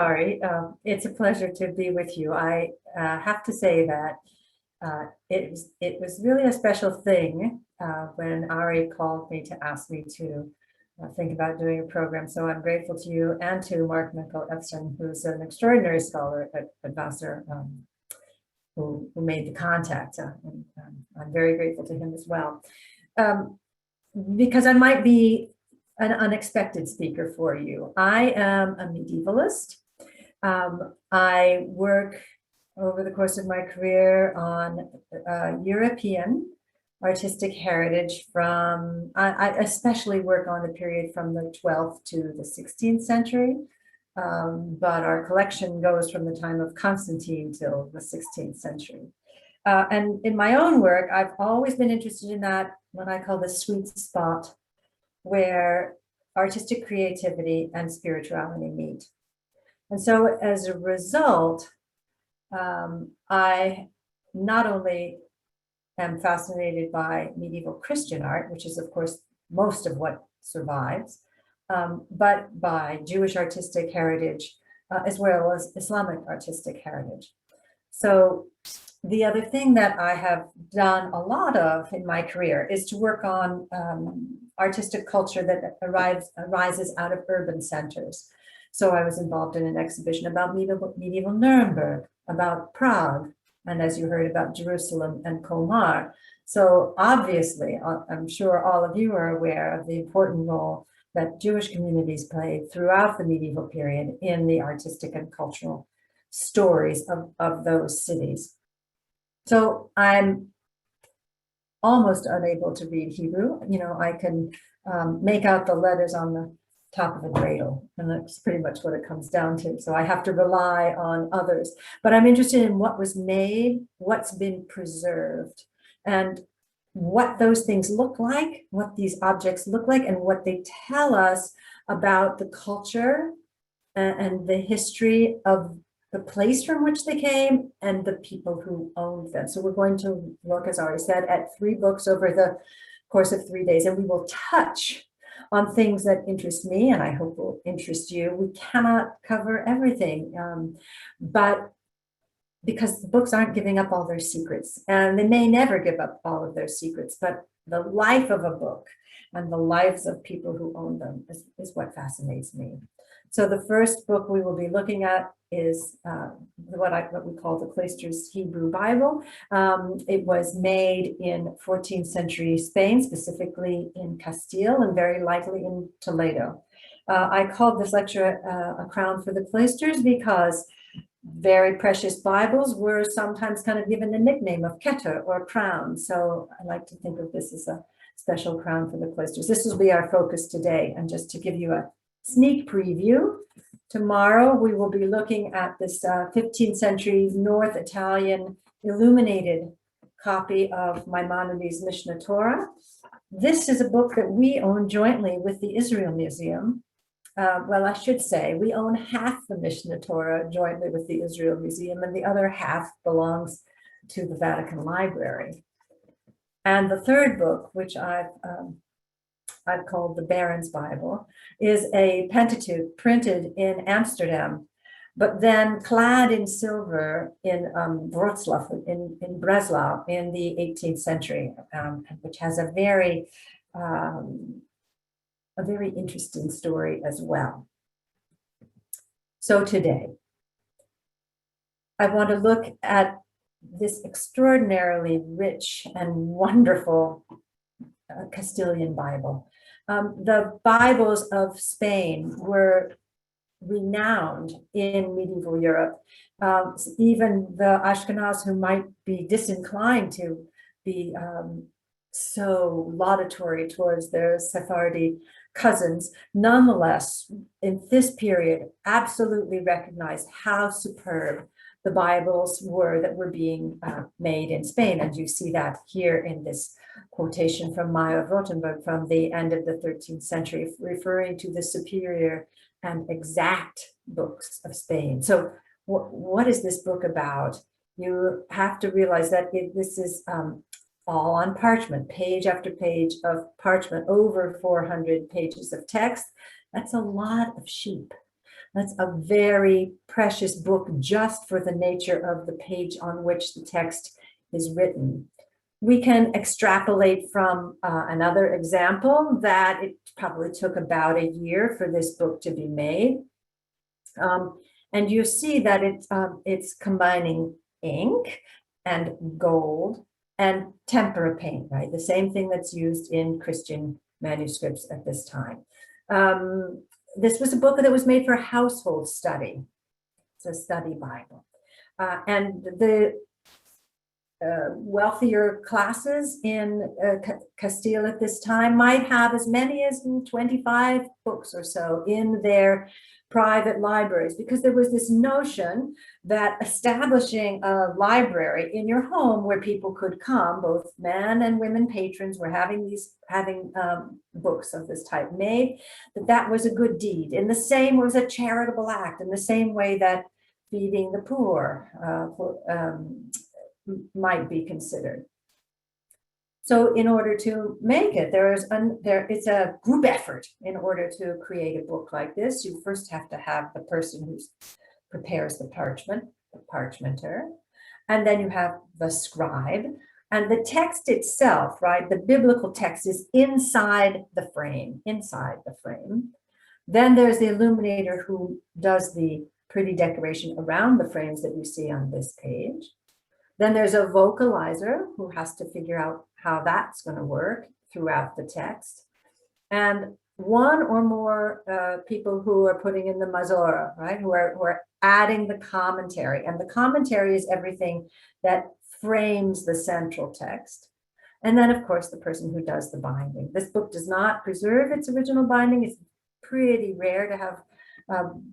Ari. It's a pleasure to be with you. I have to say that it was really a special thing when Ari called me to ask me to think about doing a program. So I'm grateful to you and to Mark Michael Epstein, who's an extraordinary scholar at Vassar, who made the contact. And I'm very grateful to him as well. Um, because I might be an unexpected speaker for you. I am a medievalist. I work over the course of my career on European artistic heritage I especially work on the period from the 12th to the 16th century, but our collection goes from the time of Constantine till the 16th century. And in my own work, I've always been interested in that, what I call the sweet spot, where artistic creativity and spirituality meet. And so as a result, I not only am fascinated by medieval Christian art, which is, of course, most of what survives, but by Jewish artistic heritage, as well as Islamic artistic heritage. So the other thing that I have done a lot of in my career is to work on artistic culture that arises out of urban centers. So I was involved in an exhibition about medieval Nuremberg, about Prague, and as you heard, about Jerusalem and Colmar. So obviously, I'm sure all of you are aware of the important role that Jewish communities played throughout the medieval period in the artistic and cultural stories of those cities. So I'm almost unable to read Hebrew. I can make out the letters on the top of a dreidel, and that's pretty much what it comes down to. So I have to rely on others. But I'm interested in what was made, what's been preserved, and what those things look like, what these objects look like, and what they tell us about the culture and the history of the place from which they came and the people who owned them. So we're going to look, as I already said, at 3 books over the course of 3 days, and we will touch on things that interest me and I hope will interest you. We cannot cover everything, but because the books aren't giving up all their secrets, and they may never give up all of their secrets, but the life of a book and the lives of people who own them is what fascinates me. So the first book we will be looking at is what we call the Cloisters Hebrew Bible. It was made in 14th century Spain, specifically in Castile, and very likely in Toledo. I called this lecture A Crown for the Cloisters because very precious Bibles were sometimes kind of given the nickname of Keter, or crown. So I like to think of this as a special crown for the cloisters. This will be our focus today. And just to give you a sneak preview, tomorrow we will be looking at this 15th century North Italian illuminated copy of Maimonides Mishneh Torah. This is a book that we own jointly with the Israel Museum. Well, I should say we own half the Mishneh Torah jointly with the Israel Museum, and the other half belongs to the Vatican Library. And the third book, which I've called the Baron's Bible, is a Pentateuch printed in Amsterdam, but then clad in silver in Wroclaw, in Breslau, in the 18th century, which has a very interesting story as well. So today, I want to look at this extraordinarily rich and wonderful Castilian Bible. The Bibles of Spain were renowned in medieval Europe. Even the Ashkenaz, who might be disinclined to be so laudatory towards their Sephardi cousins, nonetheless, in this period, absolutely recognized how superb the Bibles were that were being made in Spain. And you see that here in this quotation from Meyer of Rothenburg from the end of the 13th century, referring to the superior and exact books of Spain. So what is this book about? You have to realize that this is all on parchment, page after page of parchment, over 400 pages of text. That's a lot of sheep. That's a very precious book just for the nature of the page on which the text is written. We can extrapolate from another example that it probably took about a year for this book to be made. And you see that it's combining ink and gold and tempera paint, right? The same thing that's used in Christian manuscripts at this time. This was a book that was made for household study. It's a study Bible. And the wealthier classes in Castile at this time might have as many as 25 books or so in their private libraries, because there was this notion that establishing a library in your home where people could come, both men and women patrons were having books of this type made, that was a good deed. In the same was a charitable act, in the same way that feeding the poor might be considered. So in order to make it, it's a group effort. In order to create a book like this, you first have to have the person who prepares the parchment, the parchmenter, and then you have the scribe, and the text itself, right? The biblical text is inside the frame, Then there's the illuminator who does the pretty decoration around the frames that you see on this page. Then there's a vocalizer who has to figure out how that's going to work throughout the text. And one or more people who are putting in the mazora, right? Who are adding the commentary. And the commentary is everything that frames the central text. And then, of course, the person who does the binding. This book does not preserve its original binding. It's pretty rare to have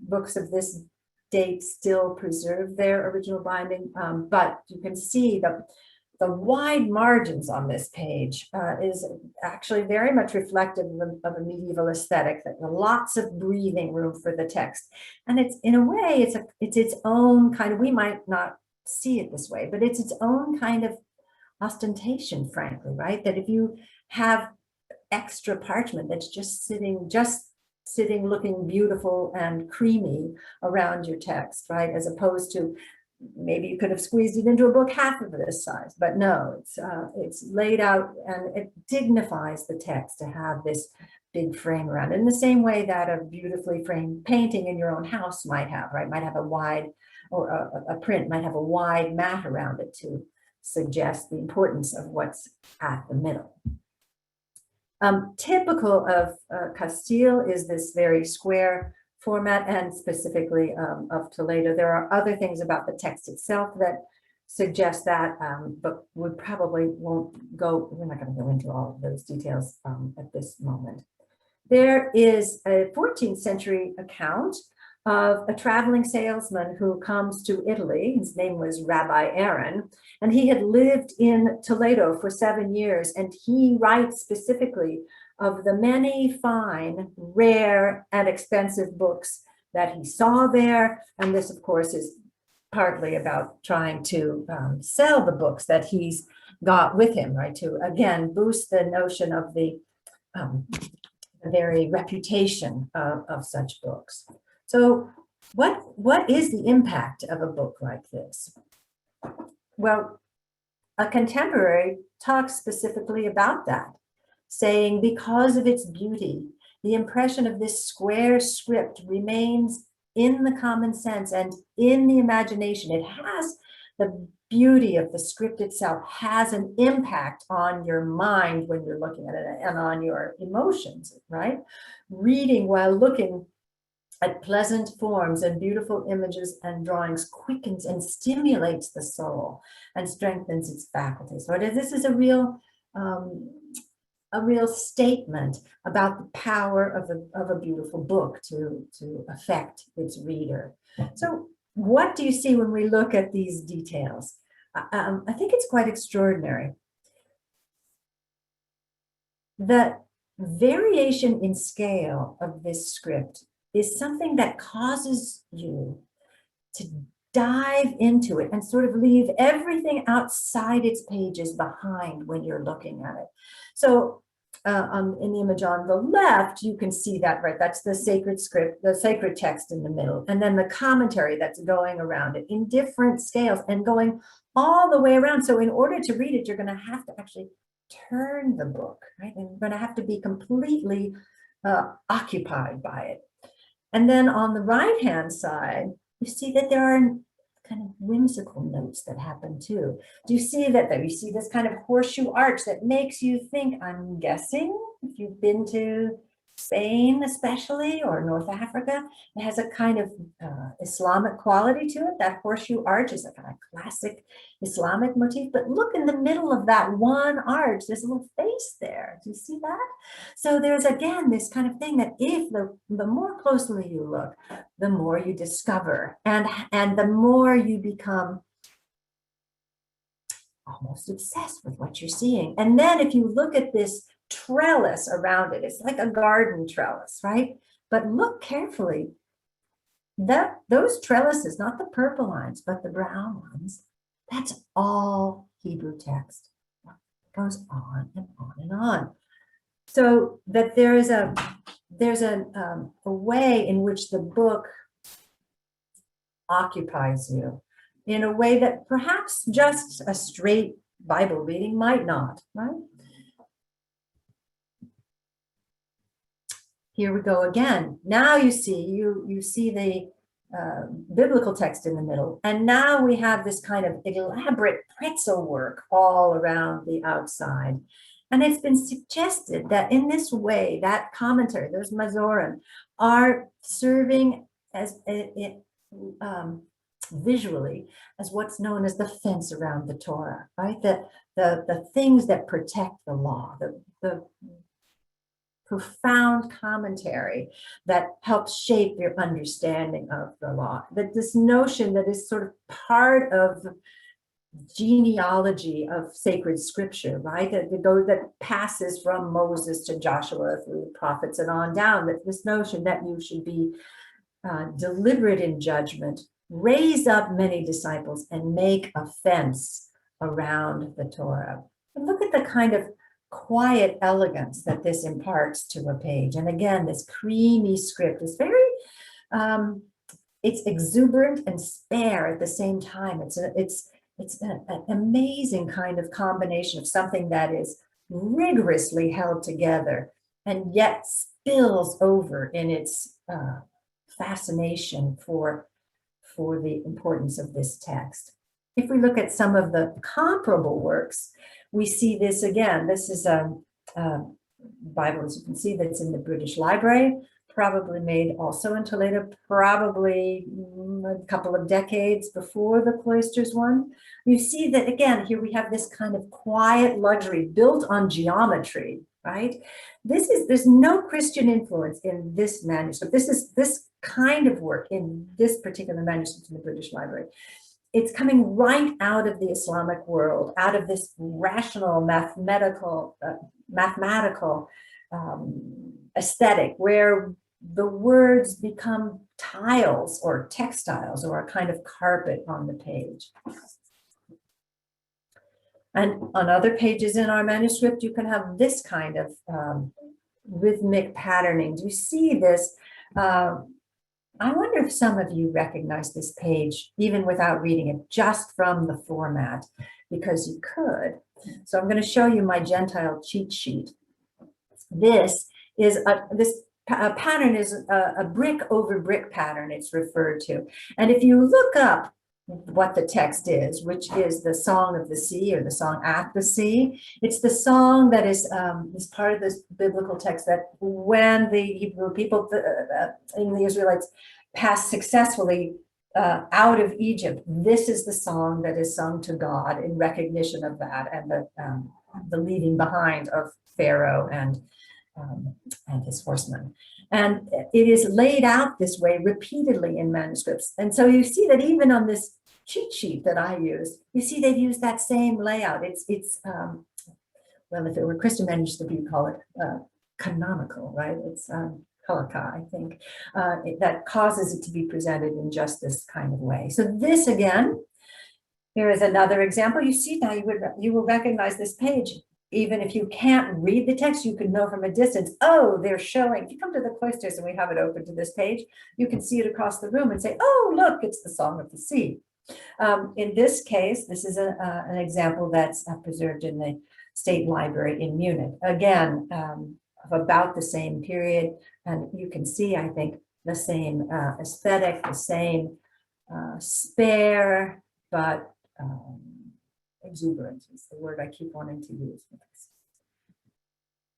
books of this date still preserve their original binding, but you can see the wide margins on this page is actually very much reflective of a medieval aesthetic, that lots of breathing room for the text. And it's, in a way, it's its own kind of, we might not see it this way, but it's its own kind of ostentation, frankly, right? That if you have extra parchment that's just sitting looking beautiful and creamy around your text, right? As opposed to maybe you could have squeezed it into a book half of this size, but no, it's laid out and it dignifies the text to have this big frame around it, in the same way that a beautifully framed painting in your own house might have, right? Might have a wide, or a print might have a wide mat around it to suggest the importance of what's at the middle. Typical of Castile is this very square format, and specifically of Toledo. There are other things about the text itself that suggest that, but we probably won't go, we're not going to go into all of those details at this moment. There is a 14th century account of a traveling salesman who comes to Italy. His name was Rabbi Aaron, and he had lived in Toledo for 7 years, and he writes specifically of the many fine, rare, and expensive books that he saw there. And this, of course, is partly about trying to sell the books that he's got with him, right? To, again, boost the notion of the very reputation of such books. So what is the impact of a book like this? Well, a contemporary talks specifically about that, saying because of its beauty, the impression of this square script remains in the common sense and in the imagination. It has the beauty of the script itself, has an impact on your mind when you're looking at it and on your emotions, right? Reading while looking at pleasant forms and beautiful images and drawings quickens and stimulates the soul and strengthens its faculties. So this is a real statement about the power of a beautiful book to affect its reader. So what do you see when we look at these details? I think it's quite extraordinary. The variation in scale of this script is something that causes you to dive into it and sort of leave everything outside its pages behind when you're looking at it. So in the image on the left, you can see that, right? That's the sacred script, the sacred text in the middle, and then the commentary that's going around it in different scales and going all the way around. So in order to read it, you're going to have to actually turn the book, right? And you're going to have to be completely occupied by it. And then on the right-hand side, you see that there are kind of whimsical notes that happen too. Do you see that? You see this kind of horseshoe arch that makes you think, I'm guessing, if you've been to Spain especially, or North Africa, it has a kind of Islamic quality to it. That horseshoe arch is a kind of classic Islamic motif, but look in the middle of that one arch, there's a little face there. Do you see that? So there's, again, this kind of thing that if the more closely you look, the more you discover, and the more you become almost obsessed with what you're seeing. And then if you look at this trellis around it, it's like a garden trellis, right? But look carefully, those trellises, not the purple lines, but the brown ones, that's all Hebrew text. It goes on and on and on. So that there's a way in which the book occupies you in a way that perhaps just a straight Bible reading might not, right? Here we go again. Now you see the biblical text in the middle, and now we have this kind of elaborate pretzel work all around the outside. And it's been suggested that in this way, that commentary, those mazorim, are serving as visually as what's known as the fence around the Torah, right? The things that protect the law, the profound commentary that helps shape your understanding of the law. That this notion that is sort of part of the genealogy of sacred scripture, right? That passes from Moses to Joshua through the prophets and on down, that this notion that you should be deliberate in judgment, raise up many disciples, and make a fence around the Torah. And look at the kind of quiet elegance that this imparts to a page. And again, this creamy script is very, it's exuberant and spare at the same time. It's an amazing kind of combination of something that is rigorously held together and yet spills over in its fascination for the importance of this text. If we look at some of the comparable works, we see this again. This is a Bible, as you can see, that's in the British Library, probably made also in Toledo, probably a couple of decades before the Cloisters one. You see that, again, here we have this kind of quiet luxury built on geometry, right? There's no Christian influence in this manuscript. This kind of work in this particular manuscript in the British Library. It's coming right out of the Islamic world, out of this rational, mathematical aesthetic, where the words become tiles or textiles or a kind of carpet on the page. And on other pages in our manuscript, you can have this kind of rhythmic patterning. Do you see this? I wonder if some of you recognize this page, even without reading it, just from the format, because you could. So I'm going to show you my Gentile cheat sheet. This pattern is a brick over brick pattern, it's referred to. And if you look up what the text is, which is the Song of the Sea or the Song at the Sea, it's the song that is part of this biblical text that when the Hebrew people, in the Israelites, passed successfully out of Egypt, this is the song that is sung to God in recognition of that and the leaving behind of Pharaoh and his horsemen. And it is laid out this way repeatedly in manuscripts. And so you see that even on this cheat sheet that I use, you see they've used that same layout. It's well, if it were Christian manuscript, you'd call it canonical, right? It's halakha, I think, that causes it to be presented in just this kind of way. So this again, here is another example. You see now, you will recognize this page. even if you can't read the text, you can know from a distance, oh, they're showing, if you come to the Cloisters and we have it open to this page, you can see it across the room and say, oh, look, it's the Song of the Sea. In this case, this is an example that's preserved in the State Library in Munich. Again, of about the same period, and you can see, I think, the same aesthetic, the same spare, but exuberant is the word I keep wanting to use.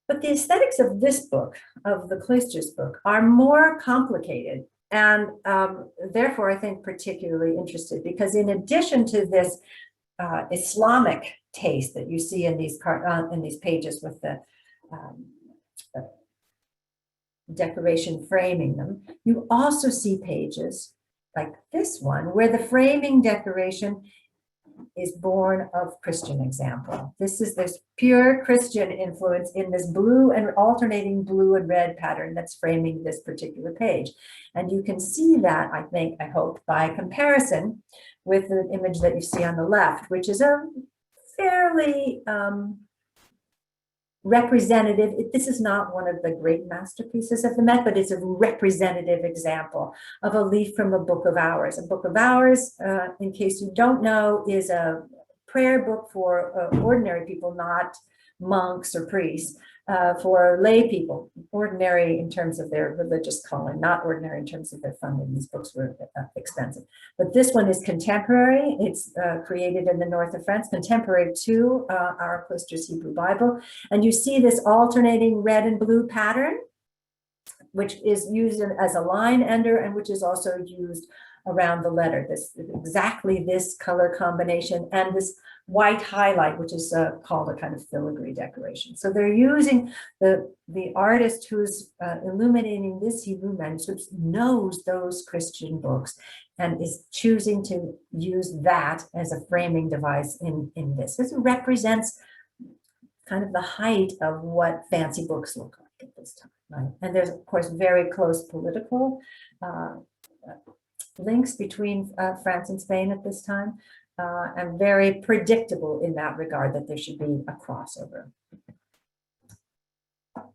But the aesthetics of this book, of the Cloisters book, are more complicated and therefore I think particularly interested, because in addition to this Islamic taste that you see in these pages with the decoration framing them, you also see pages like this one where the framing decoration is born of Christian example. This is this pure Christian influence in this blue and alternating blue and red pattern that's framing this particular page. And you can see that, I think, I hope, by comparison with the image that you see on the left, which is a fairly representative. This is not one of the great masterpieces of the Met, but it's a representative example of a leaf from a Book of Hours. A Book of Hours, in case you don't know, is a prayer book for ordinary people, not monks or priests, for lay people, ordinary in terms of their religious calling, not ordinary in terms of their funding. These books were expensive. But this one is contemporary. It's created in the north of France, contemporary to our Cloisters Hebrew Bible. And you see this alternating red and blue pattern, which is used as a line ender and which is also used around the letter. Exactly this color combination and this white highlight, which is called a kind of filigree decoration. So they're using the artist who's illuminating this Hebrew manuscript knows those Christian books and is choosing to use that as a framing device in this. This represents kind of the height of what fancy books look like at this time, right? And there's, of course, very close political links between France and Spain at this time, and very predictable in that regard that there should be a crossover.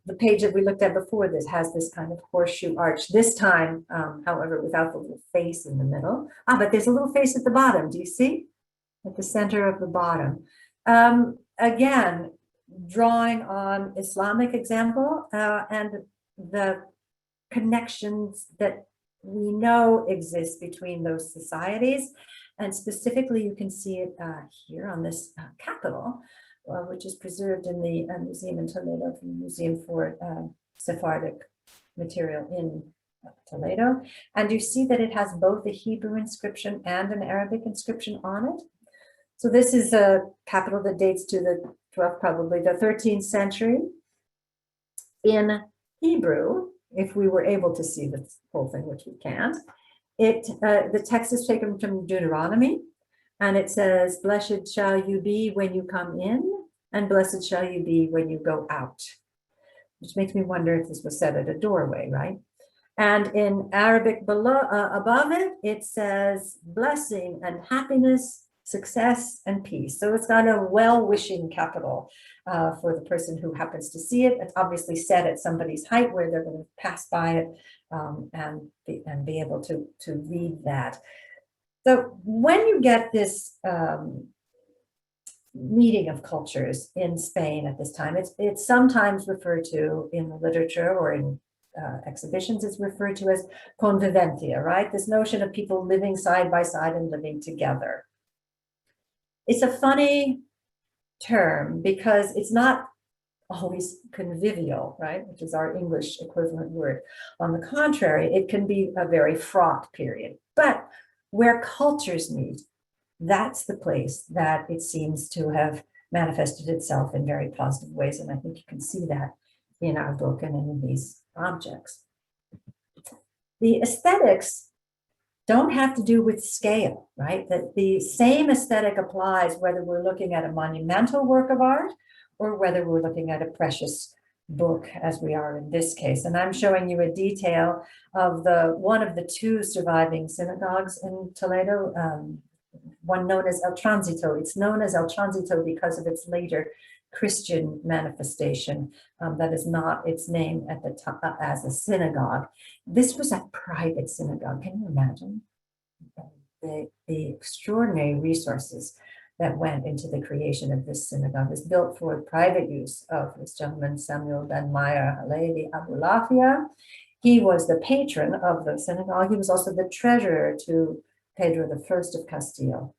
The page that we looked at before this has this kind of horseshoe arch, this time, however, without the little face in the middle. But there's a little face at the bottom. Do you see? At the center of the bottom. Again, drawing on Islamic example and the connections that we know exist between those societies. And specifically, you can see it here on this capital, which is preserved in the museum in Toledo, from the Museum for Sephardic Material in Toledo. And you see that it has both a Hebrew inscription and an Arabic inscription on it. So this is a capital that dates to the 12th, probably the 13th century. In Hebrew, if we were able to see the whole thing, which we can't, the text is taken from Deuteronomy, and it says, "Blessed shall you be when you come in, and blessed shall you be when you go out," which makes me wonder if this was said at a doorway, right? And in Arabic below, above it, it says, "Blessing and happiness, success and peace." So it's got a well-wishing capital for the person who happens to see it. It's obviously set at somebody's height where they're going to pass by it and be able to read that. So when you get this meeting of cultures in Spain at this time, it's sometimes referred to in the literature or in exhibitions, it's referred to as convivencia, right? This notion of people living side by side and living together. It's a funny term because it's not always convivial, right? Which is our English equivalent word. On the contrary, it can be a very fraught period. But where cultures meet, that's the place that it seems to have manifested itself in very positive ways. And I think you can see that in our book and in these objects. The aesthetics don't have to do with scale, right? That the same aesthetic applies whether we're looking at a monumental work of art or whether we're looking at a precious book, as we are in this case. And I'm showing you a detail of one of the two surviving synagogues in Toledo, one known as El Tránsito. It's known as El Tránsito because of its later Christian manifestation that is not its name at the time as a synagogue. This was a private synagogue. Can you imagine the extraordinary resources that went into the creation of this synagogue? It was built for private use of this gentleman, Samuel ben Meir Halevi Abulafia. He was the patron of the synagogue. He was also the treasurer to Pedro I of Castile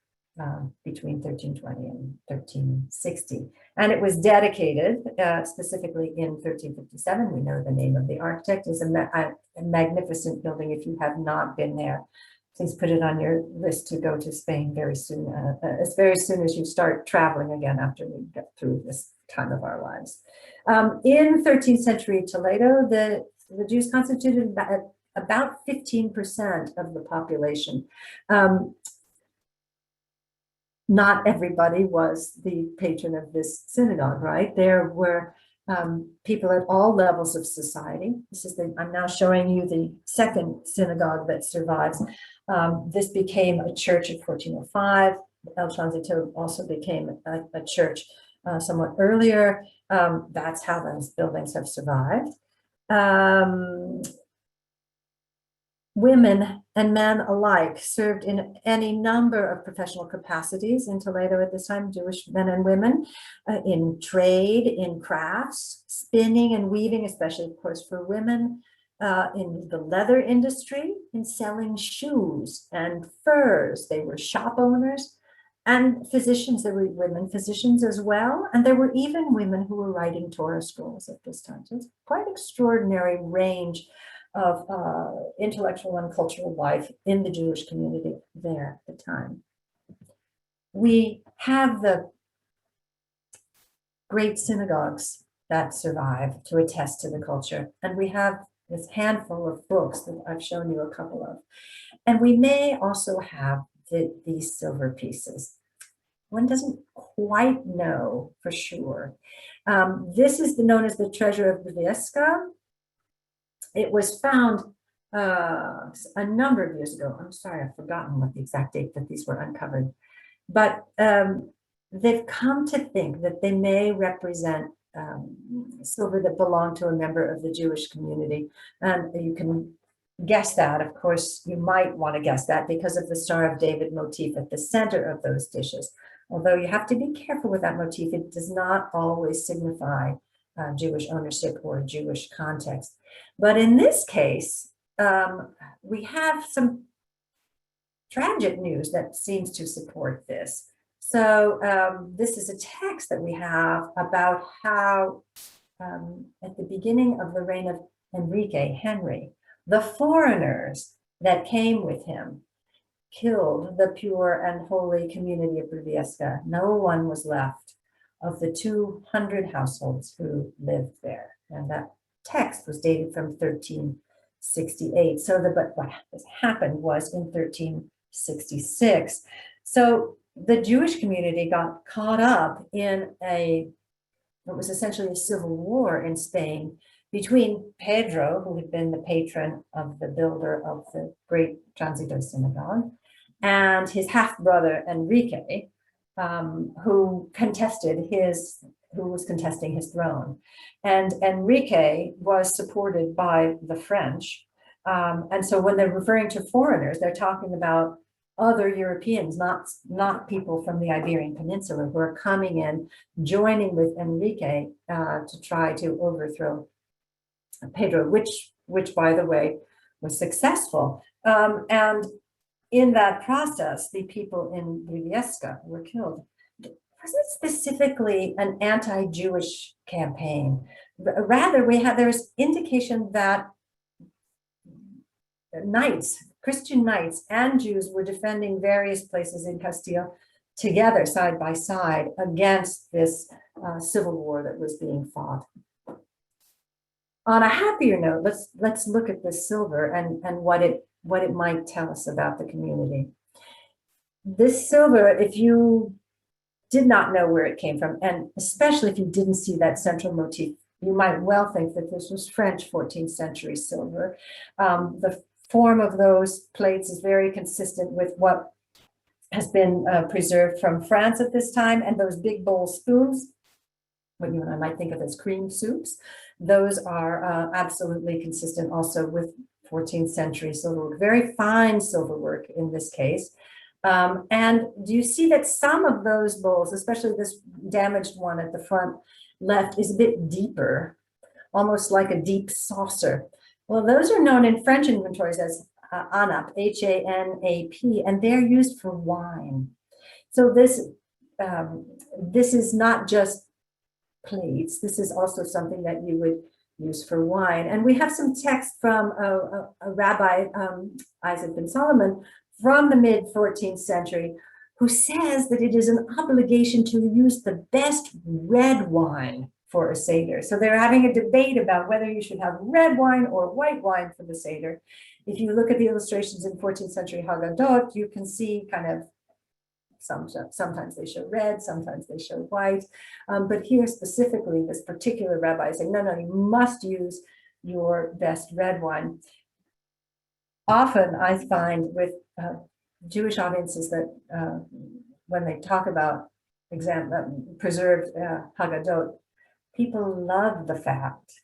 between 1320 and 1360. And it was dedicated specifically in 1357. We know the name of the architect. It's a magnificent building. If you have not been there, please put it on your list to go to Spain very soon, as very soon as you start traveling again after we get through this time of our lives. In 13th century Toledo, the Jews constituted about 15% of the population. Not everybody was the patron of this synagogue, right? There were people at all levels of society. I'm now showing you the second synagogue that survives. This became a church in 1405. El Tránsito also became a church somewhat earlier. That's how those buildings have survived. Women and men alike served in any number of professional capacities in Toledo at this time, Jewish men and women, in trade, in crafts, spinning and weaving, especially, of course, for women, in the leather industry, in selling shoes and furs. They were shop owners and physicians. There were women physicians as well. And there were even women who were writing Torah scrolls at this time. So it's quite extraordinary range of intellectual and cultural life in the Jewish community there at the time. We have the great synagogues that survive to attest to the culture. And we have this handful of books that I've shown you a couple of. And we may also have these silver pieces. One doesn't quite know for sure. This is known as the treasure of Briviesca. It was found a number of years ago. I'm sorry, I've forgotten what the exact date that these were uncovered. But they've come to think that they may represent silver that belonged to a member of the Jewish community. And you can guess that. Of course, you might want to guess that because of the Star of David motif at the center of those dishes. Although you have to be careful with that motif, it does not always signify Jewish ownership or Jewish context. But in this case, we have some tragic news that seems to support this. So this is a text that we have about how at the beginning of the reign of Henry, the foreigners that came with him killed the pure and holy community of Briviesca. No one was left of the 200 households who lived there. And that text was dated from 1368. So what happened was in 1366. So the Jewish community got caught up in what was essentially a civil war in Spain between Pedro, who had been the patron of the builder of the great Tránsito synagogue, and his half-brother Enrique, who was contesting his throne. And Enrique was supported by the French. And so when they're referring to foreigners, they're talking about other Europeans, not people from the Iberian Peninsula, who are coming in, joining with Enrique to try to overthrow Pedro, which by the way, was successful. And in that process, the people in Briviesca were killed. It wasn't specifically an anti-Jewish campaign. Rather, there's indication that Christian knights and Jews were defending various places in Castile together, side by side, against this civil war that was being fought. On a happier note, let's look at this silver and what it might tell us about the community. This silver, if you did not know where it came from, and especially if you didn't see that central motif, you might well think that this was French 14th century silver. The form of those plates is very consistent with what has been preserved from France at this time, and those big bowl spoons what you and I might think of as cream soups. Those are absolutely consistent also with 14th century silverwork, very fine silverwork in this case. And do you see that some of those bowls, especially this damaged one at the front left, is a bit deeper, almost like a deep saucer? Well, those are known in French inventories as anap, H-A-N-A-P, and they're used for wine. So this is not just plates. This is also something that you would use for wine. And we have some text from a rabbi, Isaac ben Solomon, from the mid 14th century, who says that it is an obligation to use the best red wine for a Seder. So they're having a debate about whether you should have red wine or white wine for the Seder. If you look at the illustrations in 14th century Haggadot, you can see kind of sometimes they show red, sometimes they show white. But here specifically, this particular rabbi is saying, no, you must use your best red wine. Often I find with Jewish audiences that when they talk about preserved Haggadot, people love the fact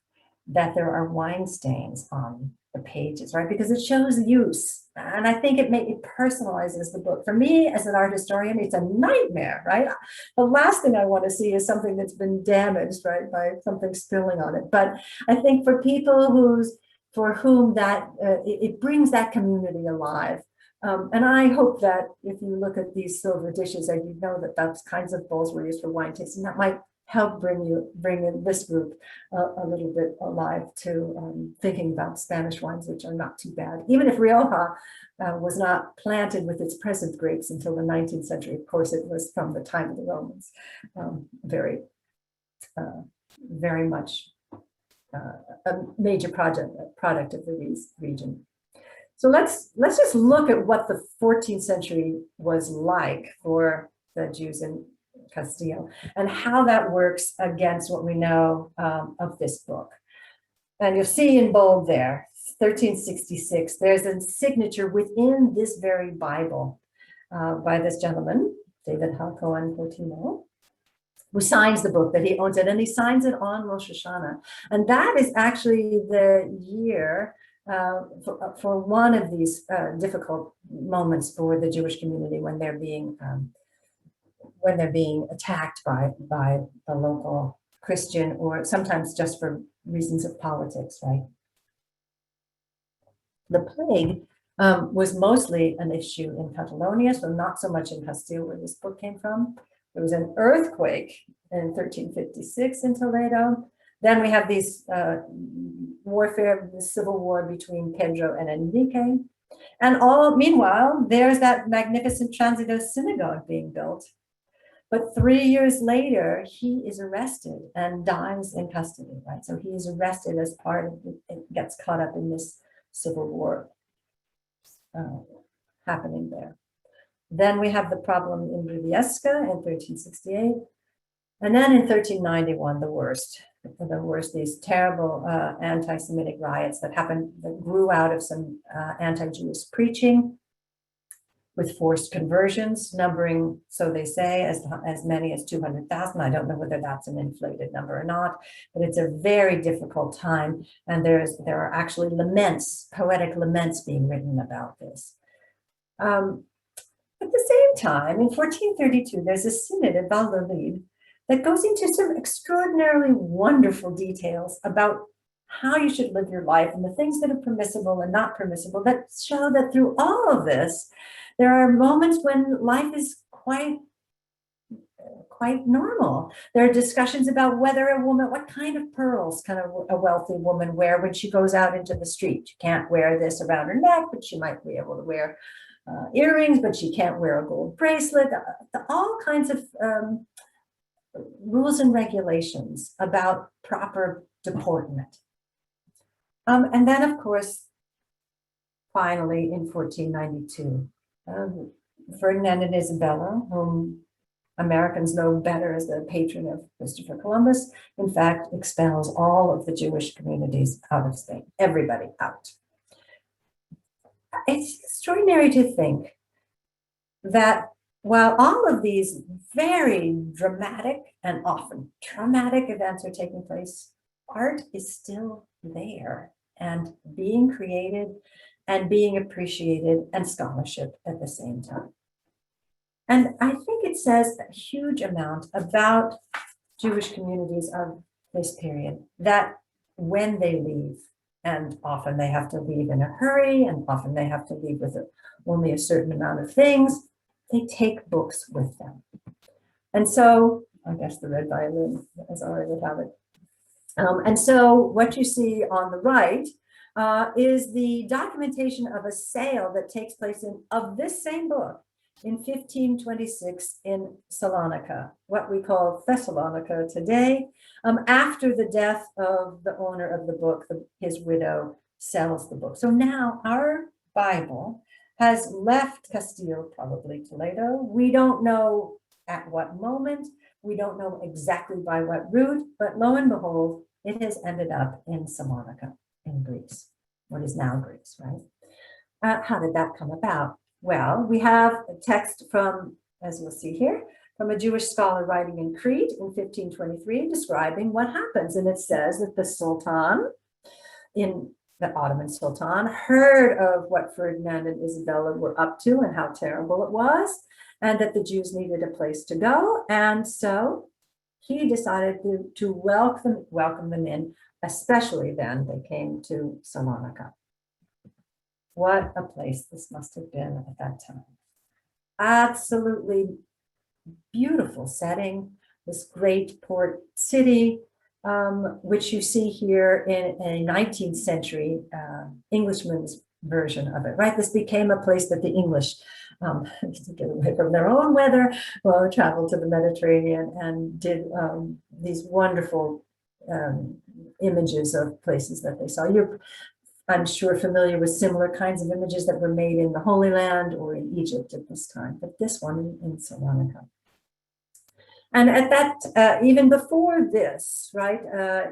that there are wine stains on the pages, right? Because it shows use. And I think it personalizes the book. For me, as an art historian, it's a nightmare, right? The last thing I want to see is something that's been damaged, right, by something spilling on it. But I think for people for whom that, it brings that community alive. And I hope that if you look at these silver dishes and you know that those kinds of bowls were used for wine tasting, that might help bring in this group a little bit alive to thinking about Spanish wines, which are not too bad. Even if Rioja was not planted with its present grapes until the 19th century, of course, it was from the time of the Romans, very much a major product of the region. So let's just look at what the 14th century was like for the Jews in Castile and how that works against what we know of this book. And you'll see in bold there, 1366, there's a signature within this very Bible by this gentleman, David HaKohen Portino, who signs the book, that he owns it, and he signs it on Rosh Hashanah. And that is actually the year for one of these difficult moments for the Jewish community when they're being attacked by the local Christian, or sometimes just for reasons of politics, right? The plague was mostly an issue in Catalonia, so not so much in Castile, where this book came from. There was an earthquake in 1356 in Toledo. Then we have these warfare, the civil war between Pedro and Enrique. And meanwhile, there's that magnificent Transitos synagogue being built. But 3 years later, he is arrested and dies in custody, right? So he is arrested as part of it, gets caught up in this civil war happening there. Then we have the problem in Briviesca in 1368. And then in 1391, the worst, these terrible anti-Semitic riots that grew out of some anti-Jewish preaching, with forced conversions, numbering, so they say, as many as 200,000. I don't know whether that's an inflated number or not, but it's a very difficult time. And there are actually poetic laments being written about this. At the same time, in 1432, there's a synod at Valladolid that goes into some extraordinarily wonderful details about how you should live your life and the things that are permissible and not permissible, that show that through all of this, there are moments when life is quite normal. There are discussions about what kind of pearls can a wealthy woman wear when she goes out into the street. She can't wear this around her neck, but she might be able to wear earrings, but she can't wear a gold bracelet. All kinds of rules and regulations about proper deportment. And then, of course, finally, in 1492, Ferdinand and Isabella, whom Americans know better as the patron of Christopher Columbus, in fact, expels all of the Jewish communities out of Spain, everybody out. It's extraordinary to think that while all of these very dramatic and often traumatic events are taking place, art is still there and being created and being appreciated, and scholarship at the same time. And I think it says a huge amount about Jewish communities of this period, that when they leave, and often they have to leave in a hurry, and often they have to leave with only a certain amount of things, they take books with them. And so, I guess the red violin, as I already have it. And so what you see on the right is the documentation of a sale that takes place of this same book in 1526 in Salonica, what we call Thessalonica today. After the death of the owner of the book, his widow sells the book. So now our Bible has left Castile, probably Toledo. We don't know at what moment. We don't know exactly by what route, but lo and behold, it has ended up in Salonica in Greece, what is now Greece, right? How did that come about? Well, we have a text from, as you'll see here, from a Jewish scholar writing in Crete in 1523, describing what happens. And it says that the Sultan, the Ottoman Sultan, heard of what Ferdinand and Isabella were up to and how terrible it was, and that the Jews needed a place to go. And so he decided to welcome them in, especially then they came to Salonica. What a place this must have been at that time. Absolutely beautiful setting, this great port city, which you see here in a 19th century Englishman's version of it, right? This became a place that the English, to get away from their own weather, traveled to the Mediterranean and did these wonderful images of places that they saw. I'm sure familiar with similar kinds of images that were made in the Holy Land or in Egypt at this time, but this one in Salonica. And at that, even before this, right,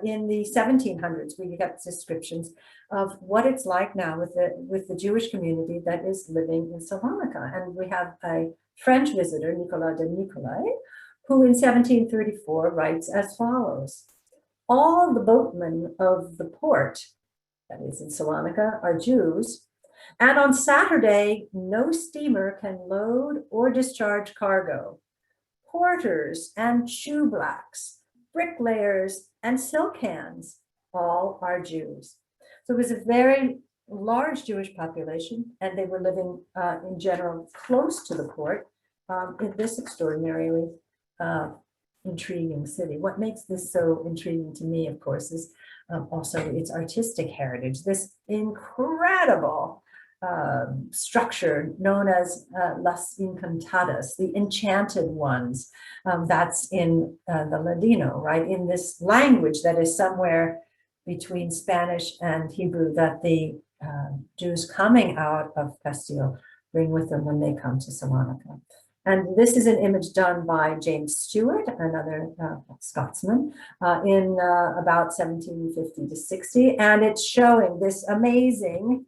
in the 1700s, we get descriptions of what it's like now with the Jewish community that is living in Salonica. And we have a French visitor, Nicolas de Nicolai, who in 1734 writes as follows: all the boatmen of the port, that is in Salonica, are Jews, and on Saturday, no steamer can load or discharge cargo. Porters and shoeblacks, bricklayers and silk hands, all are Jews. So it was a very large Jewish population, and they were living in general close to the port in this extraordinarily intriguing city. What makes this so intriguing to me, of course, is also its artistic heritage, this incredible structure known as Las Encantadas, the enchanted ones. That's in the Ladino, right? In this language that is somewhere between Spanish and Hebrew that the Jews coming out of Castile bring with them when they come to Salonica. And this is an image done by James Stewart, another Scotsman, in about 1750 to 60. And it's showing this amazing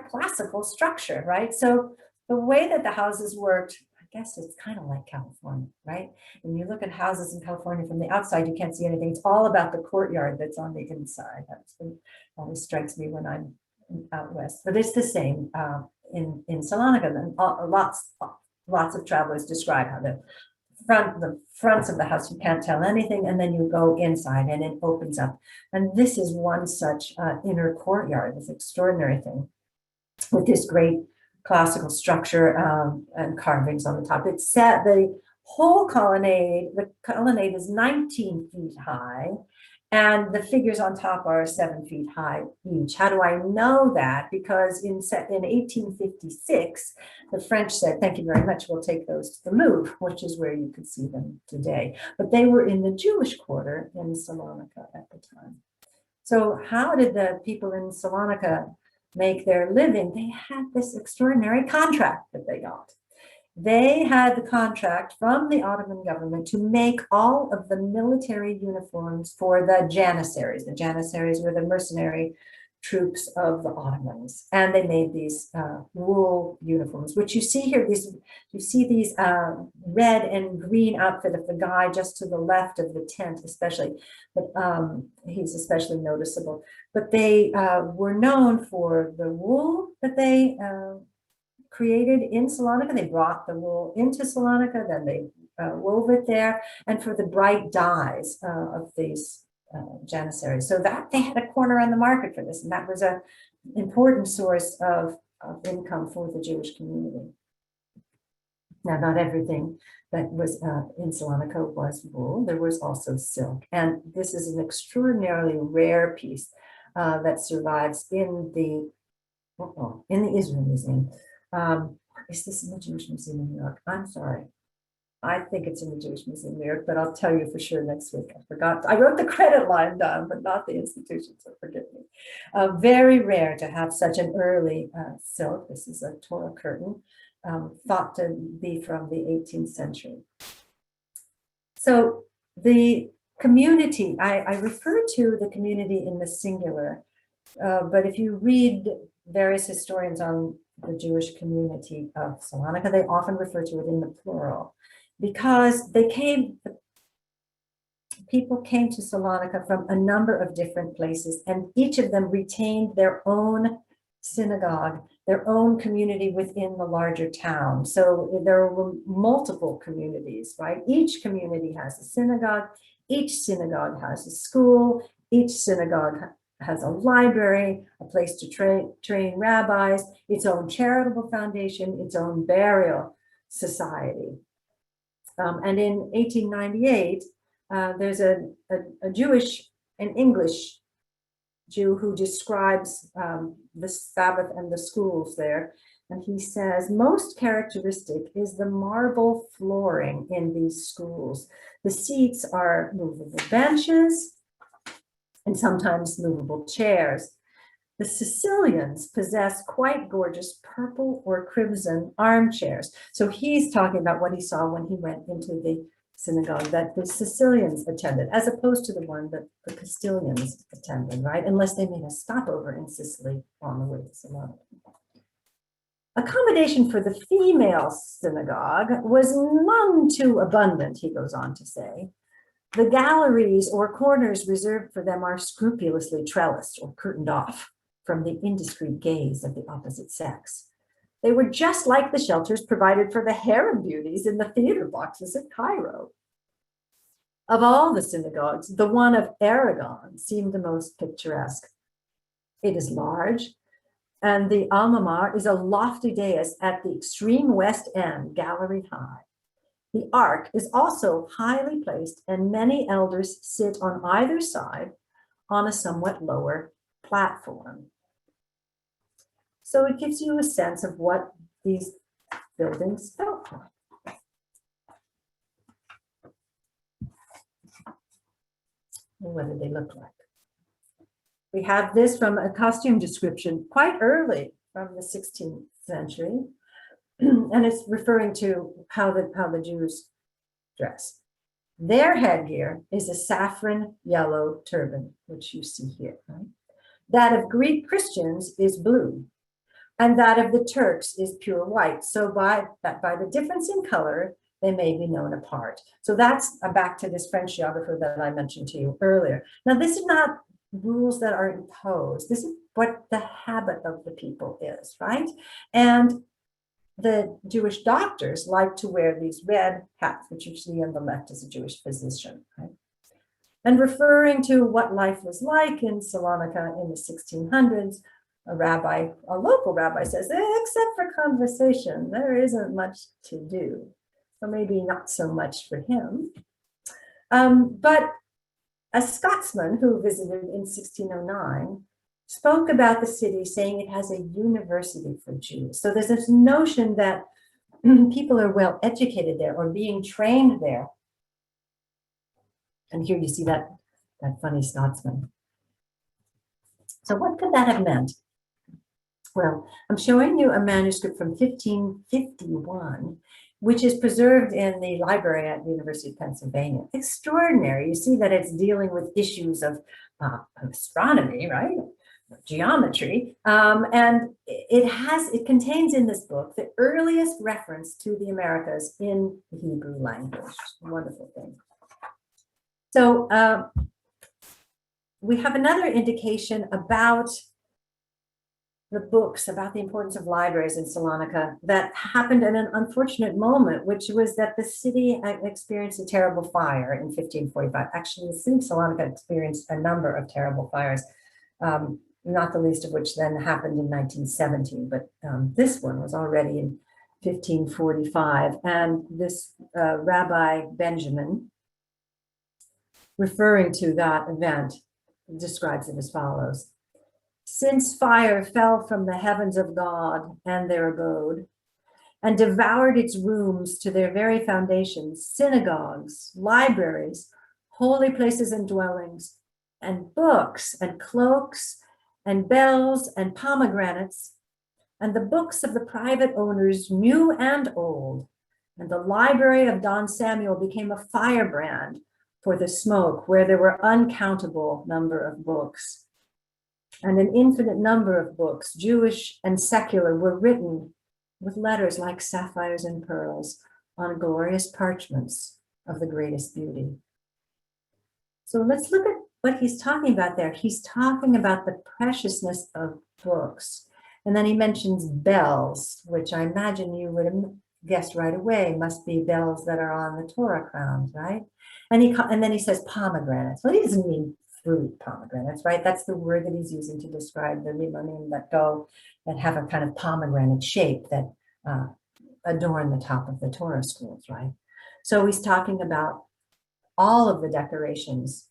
classical structure, right? So the way that the houses worked, I guess it's kind of like California, right? When you look at houses in California from the outside, you can't see anything. It's all about the courtyard that's on the inside. That's what always strikes me when I'm out west. But it's the same in Salonica. And lots of travelers describe how the fronts of the house, you can't tell anything, and then you go inside and it opens up. And this is one such inner courtyard, this extraordinary thing with this great classical structure and carvings on the top. It's set, the whole colonnade, the colonnade is 19 feet high, and the figures on top are 7 feet high each. How do I know that? Because in 1856, the French said, thank you very much, we'll take those to the Louvre, which is where you can see them today. But they were in the Jewish quarter in Salonica at the time. So how did the people in Salonica make their living? They had this extraordinary contract that they got. They had the contract from the Ottoman government to make all of the military uniforms for the Janissaries. The Janissaries were the mercenary troops of the Ottomans, and they made these wool uniforms, which you see here. You see these red and green outfit of the guy just to the left of the tent, especially, but he's especially noticeable. But they were known for the wool that they created in Salonica. They brought the wool into Salonica, then they wove it there, and for the bright dyes of these janissaries. So that they had a corner on the market for this, and that was an important source of income for the Jewish community. Now, not everything that was in Salonica was wool. There was also silk, and this is an extraordinarily rare piece that survives in the Israel Museum. Is this in the Jewish Museum in New York? I'm sorry. I think it's in the Jewish Museum in New York, but I'll tell you for sure next week. I forgot. I wrote the credit line down, but not the institution, so forgive me. Very rare to have such an early silk. This is a Torah curtain, thought to be from the 18th century. So the community, I refer to the community in the singular, but if you read various historians on the Jewish community of Salonica, they often refer to it in the plural, because people came to Salonica from a number of different places, and each of them retained their own synagogue, their own community within the larger town. So there were multiple communities, right? Each community has a synagogue, each synagogue has a school, each synagogue has a library, a place to train rabbis, its own charitable foundation, its own burial society. And in 1898, there's an English Jew who describes the Sabbath and the schools there. And he says, most characteristic is the marble flooring in these schools. The seats are movable benches and sometimes movable chairs. The Sicilians possess quite gorgeous purple or crimson armchairs. So he's talking about what he saw when he went into the synagogue that the Sicilians attended, as opposed to the one that the Castilians attended, right? Unless they made a stopover in Sicily on the way to Salonica. Accommodation for the female synagogue was none too abundant, he goes on to say. The galleries or corners reserved for them are scrupulously trellised or curtained off from the indiscreet gaze of the opposite sex. They were just like the shelters provided for the harem beauties in the theater boxes at Cairo. Of all the synagogues, the one of Aragon seemed the most picturesque. It is large, and the almamar is a lofty dais at the extreme west end, gallery high. The ark is also highly placed, and many elders sit on either side on a somewhat lower platform. So it gives you a sense of what these buildings felt like. What did they look like? We have this from a costume description quite early from the 16th century. And it's referring to how the Jews dress. Their headgear is a saffron yellow turban, which you see here. Right? That of Greek Christians is blue, and that of the Turks is pure white. So by the difference in color, they may be known apart. So that's back to this French geographer that I mentioned to you earlier. Now, this is not rules that are imposed. This is what the habit of the people is, right? And the Jewish doctors like to wear these red hats, which you see on the left as a Jewish physician, right? And referring to what life was like in Salonica in the 1600s, a local rabbi says, except for conversation, there isn't much to do. So maybe not so much for him. But a Scotsman who visited in 1609 spoke about the city, saying it has a university for Jews. So there's this notion that people are well educated there or being trained there. And here you see that funny Scotsman. So what could that have meant? Well, I'm showing you a manuscript from 1551, which is preserved in the library at the University of Pennsylvania. Extraordinary. You see that it's dealing with issues of astronomy, right? geometry. And it contains in this book the earliest reference to the Americas in the Hebrew language. Wonderful thing. So we have another indication about the books, about the importance of libraries in Salonica that happened in an unfortunate moment, which was that the city experienced a terrible fire in 1545. Actually, the city of Salonica experienced a number of terrible fires, not the least of which then happened in 1917, but this one was already in 1545. And this Rabbi Benjamin, referring to that event, describes it as follows. Since fire fell from the heavens of God and their abode, and devoured its rooms to their very foundations, synagogues, libraries, holy places and dwellings, and books and cloaks and bells and pomegranates, and the books of the private owners, new and old, and the library of Don Samuel became a firebrand for the smoke, where there were uncountable number of books. And an infinite number of books, Jewish and secular, were written with letters like sapphires and pearls on glorious parchments of the greatest beauty. So let's look at what he's talking about there. He's talking about the preciousness of books. And then he mentions bells, which I imagine you would have guessed right away must be bells that are on the Torah crowns, right? And then he says pomegranates. Well, he doesn't mean fruit pomegranates, right? That's the word that he's using to describe the limonim that have a kind of pomegranate shape that adorn the top of the Torah scrolls, right? So he's talking about all of the decorations,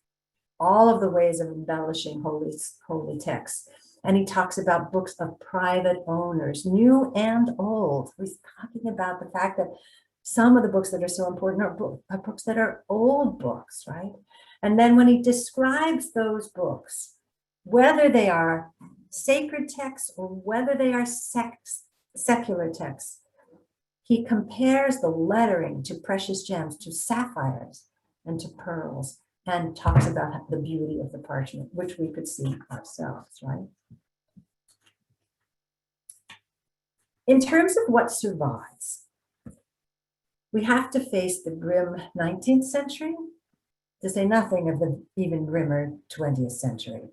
all of the ways of embellishing holy texts. And he talks about books of private owners, new and old. He's talking about the fact that some of the books that are so important are books that are old books, right? And then when he describes those books, whether they are sacred texts or whether they are secular texts, he compares the lettering to precious gems, to sapphires and to pearls, and talks about the beauty of the parchment, which we could see ourselves, right? In terms of what survives, we have to face the grim 19th century, to say nothing of the even grimmer 20th century.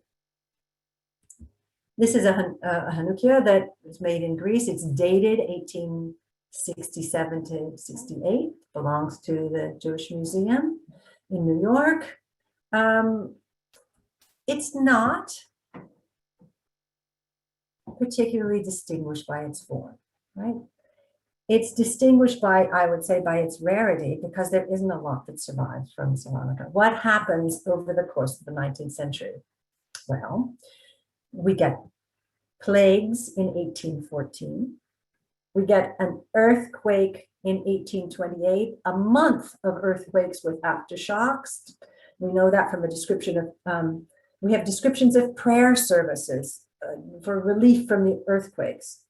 This is a Hanukkah that was made in Greece. It's dated 1867 to 68, belongs to the Jewish Museum in New York. It's not particularly distinguished by its form, right? It's distinguished by, I would say, by its rarity, because there isn't a lot that survives from Salonica. What happens over the course of the 19th century? Well, we get plagues in 1814. We get an earthquake in 1828, a month of earthquakes with aftershocks. We know that from a description of, we have descriptions of prayer services for relief from the earthquakes.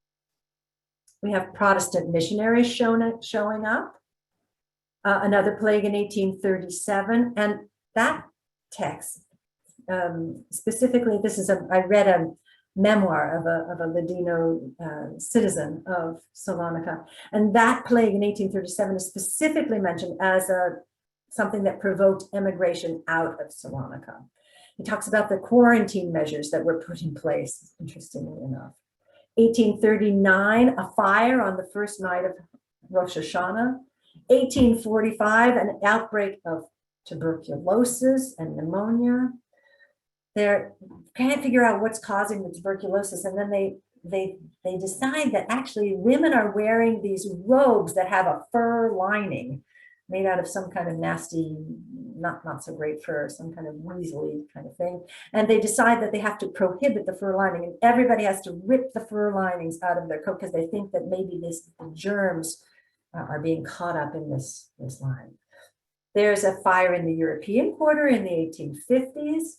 We have Protestant missionaries showing up. Another plague in 1837, and that text, specifically, I read a memoir of a Ladino citizen of Salonica, and that plague in 1837 is specifically mentioned as something that provoked emigration out of Salonica. He talks about the quarantine measures that were put in place, interestingly enough. 1839, a fire on the first night of Rosh Hashanah. 1845, an outbreak of tuberculosis and pneumonia. They can't figure out what's causing the tuberculosis, and then they decide that actually women are wearing these robes that have a fur lining made out of some kind of nasty, not so great fur, some kind of weaselly kind of thing. And they decide that they have to prohibit the fur lining, and everybody has to rip the fur linings out of their coat because they think that maybe the germs are being caught up in this line. There's a fire in the European quarter in the 1850s.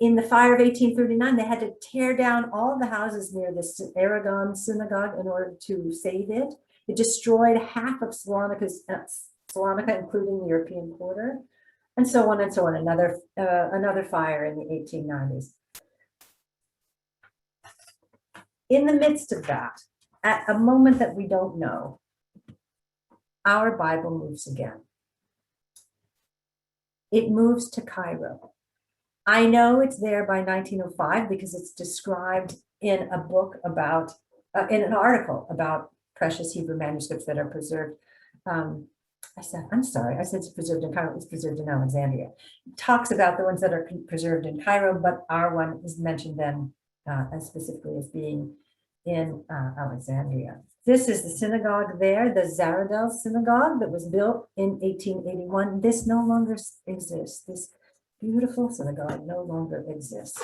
In the fire of 1839, they had to tear down all the houses near the Aragon synagogue in order to save it. It destroyed half of Salonica, including the European quarter. and so on and so on. Another fire in the 1890s. In the midst of that, at a moment that we don't know, our Bible moves again. It moves to Cairo. I know it's there by 1905 because it's described in a book about, in an article about precious Hebrew manuscripts that are preserved. I said it's preserved in Cairo, it's preserved in Alexandria. It talks about the ones that are preserved in Cairo, but our one is mentioned then as specifically as being in Alexandria. This is the synagogue there, the Zaradel synagogue that was built in 1881. This no longer exists. This beautiful synagogue no longer exists.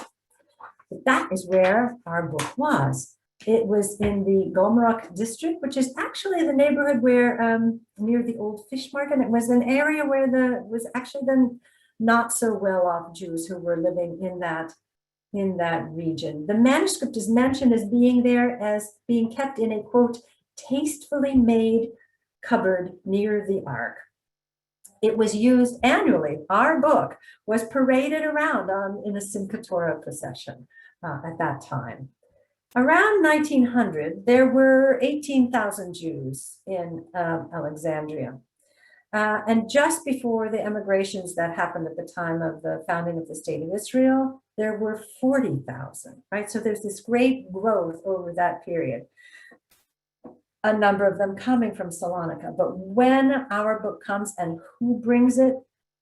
But that is where our book was. It was in the Bookmarks district, which is actually the neighborhood where near the old fish market. It was an area where was actually then not so well-off Jews who were living in that region. The manuscript is mentioned as being there as being kept in a, quote, tastefully made cupboard near the ark. It was used annually. Our book was paraded around in a Simchat Torah procession at that time. Around 1900, there were 18,000 Jews in Alexandria. And just before the emigrations that happened at the time of the founding of the State of Israel, there were 40,000, right? So there's this great growth over that period. A number of them coming from Salonica. But when our book comes and who brings it,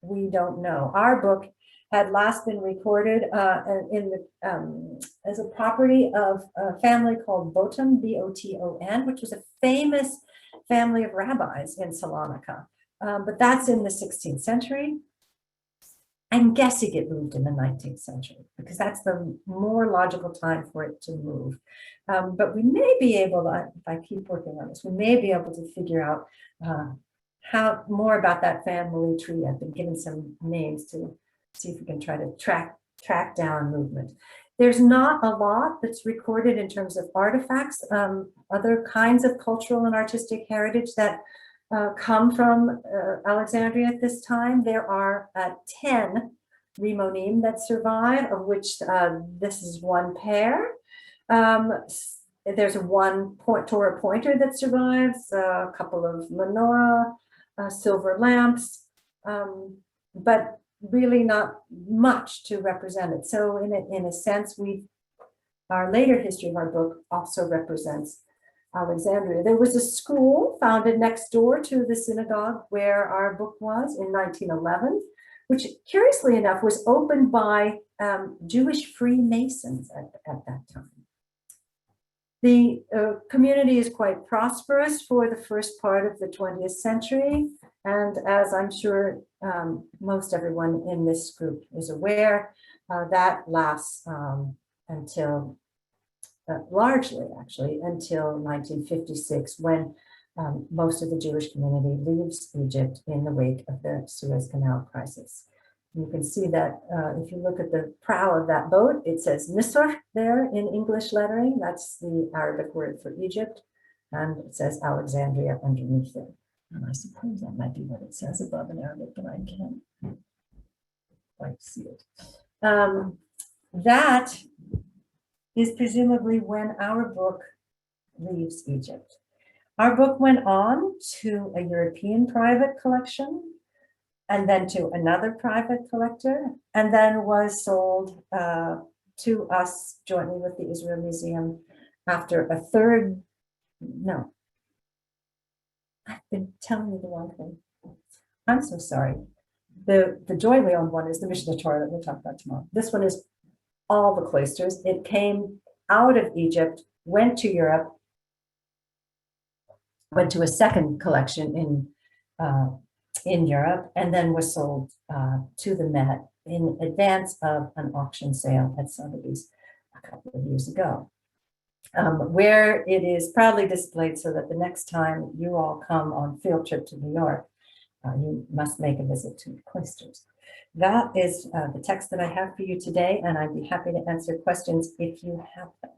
we don't know. Our book had last been recorded as a property of a family called Boton, B-O-T-O-N, which was a famous family of rabbis in Salonica. But that's in the 16th century. I'm guessing it moved in the 19th century because that's the more logical time for it to move. But we may be able to, if I keep working on this, we may be able to figure out how more about that family tree. I've been given some names to see if we can try to track down movement. There's not a lot that's recorded in terms of artifacts, other kinds of cultural and artistic heritage that come from Alexandria at this time. There are 10 rimonim that survive, of which this is one pair. There's one Torah pointer that survives, a couple of menorah, silver lamps, but really not much to represent it. So in a sense, our later history of our book also represents Alexandria. There was a school founded next door to the synagogue where our book was in 1911, which curiously enough was opened by Jewish Freemasons at that time. The community is quite prosperous for the first part of the 20th century. And as I'm sure most everyone in this group is aware, that lasts until largely actually until 1956, when most of the Jewish community leaves Egypt in the wake of the Suez Canal crisis. You can see that if you look at the prow of that boat, it says Misr there in English lettering. That's the Arabic word for Egypt. And it says Alexandria underneath it. And I suppose that might be what it says above in Arabic, but I can't quite see it. That is presumably when our book leaves Egypt. Our book went on to a European private collection, and then to another private collector, and then was sold to us jointly with the Israel Museum after a third, no, I've been telling you the wrong thing. I'm so sorry. The jointly owned one is the Mishneh Torah that we'll talk about tomorrow. This one is all the Cloisters. It came out of Egypt, went to Europe, went to a second collection in Europe, and then was sold to the Met in advance of an auction sale at Sotheby's a couple of years ago, where it is proudly displayed so that the next time you all come on field trip to New York, you must make a visit to the Cloisters. That is the text that I have for you today, and I'd be happy to answer questions if you have them.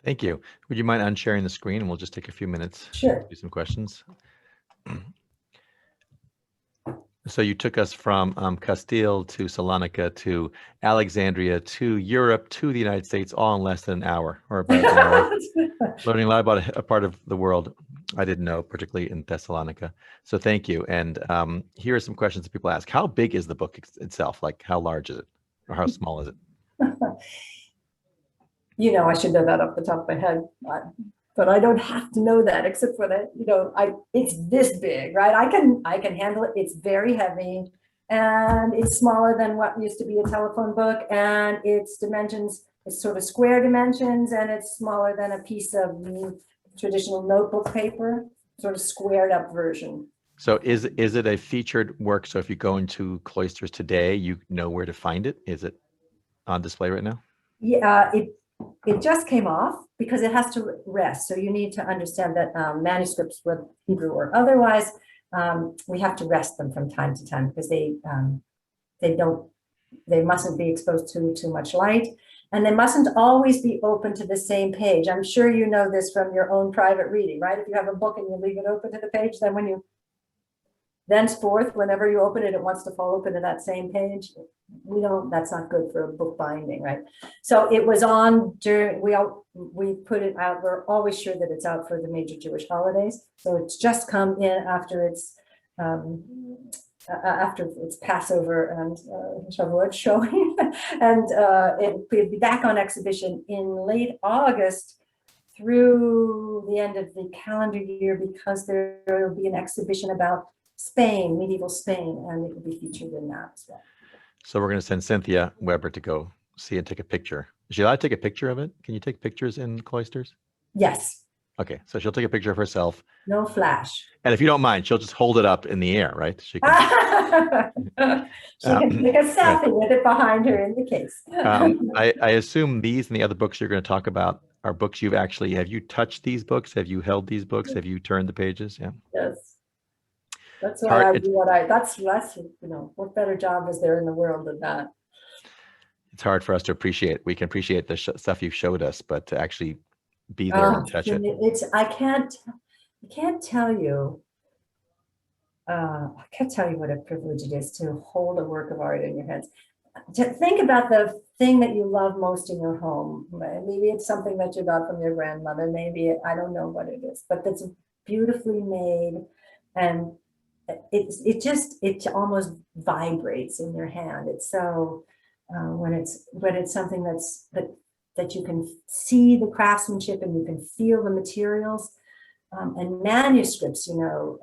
Thank you. Would you mind unsharing the screen, and we'll just take a few minutes Sure. to do some questions. So you took us from Castile to Salonica to Alexandria to Europe to the United States all in less than an hour or about an hour. Learning a lot about a part of the world I didn't know, particularly in Thessalonica. So thank you. And here are some questions that people ask. How big is the book itself? Like how large is it? Or how small is it? You know, I should know that off the top of my head, but I don't have to know that except for that, you know, it's this big, right? I can handle it. It's very heavy and it's smaller than what used to be a telephone book, and its dimensions, it's sort of square dimensions, and it's smaller than a piece of the traditional notebook paper, sort of squared up version. So is it a featured work? So if you go into Cloisters today, you know where to find it? Is it on display right now? Yeah, it just came off because it has to rest. So you need to understand that manuscripts, whether Hebrew or otherwise, we have to rest them from time to time because they mustn't be exposed to too much light, and they mustn't always be open to the same page. I'm sure you know this from your own private reading, right? If you have a book and you leave it open to the page, then thenceforth, whenever you open it, it wants to fall open to that same page. That's not good for a book binding, right? So it was on during, we put it out, we're always sure that it's out for the major Jewish holidays. So it's just come in after it's Passover and Shavuot showing. And it will be back on exhibition in late August through the end of the calendar year, because there will be an exhibition about Spain, medieval Spain, and it will be featured in that as well. So we're going to send Cynthia Weber to go see and take a picture. Is she allowed to take a picture of it? Can you take pictures in Cloisters? Yes. Okay, so she'll take a picture of herself. No flash. And if you don't mind, she'll just hold it up in the air, right? She can, she can take a selfie with it behind her in the case. I assume these and the other books you're going to talk about are books have you touched these books? Have you held these books? Have you turned the pages? Yeah. Yes. That's why I do that's, you know, what better job is there in the world than that? It's hard for us to appreciate. We can appreciate the stuff you've showed us, but to actually be there and touch it. I can't tell you what a privilege it is to hold a work of art in your hands. To think about the thing that you love most in your home. Maybe it's something that you got from your grandmother. Maybe I don't know what it is, but it's beautifully made, and it almost vibrates in your hand. It's so when it's something that you can see the craftsmanship and you can feel the materials, and manuscripts, you know,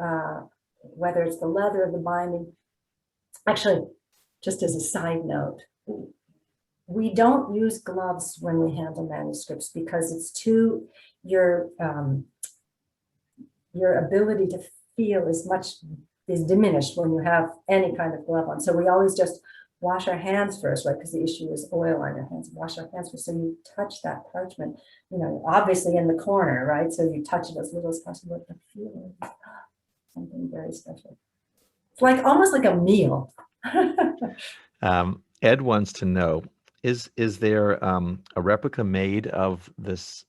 whether it's the leather or the binding. Actually, just as a side note, we don't use gloves when we handle manuscripts because it's your ability to feel is diminished when you have any kind of glove on. So we always just wash our hands first, right? Because the issue is oil on your hands. Wash our hands first. So you touch that parchment, you know, obviously in the corner, right? So you touch it as little as possible, but feel something very special. It's like almost like a meal. Ed wants to know, is there a replica made of this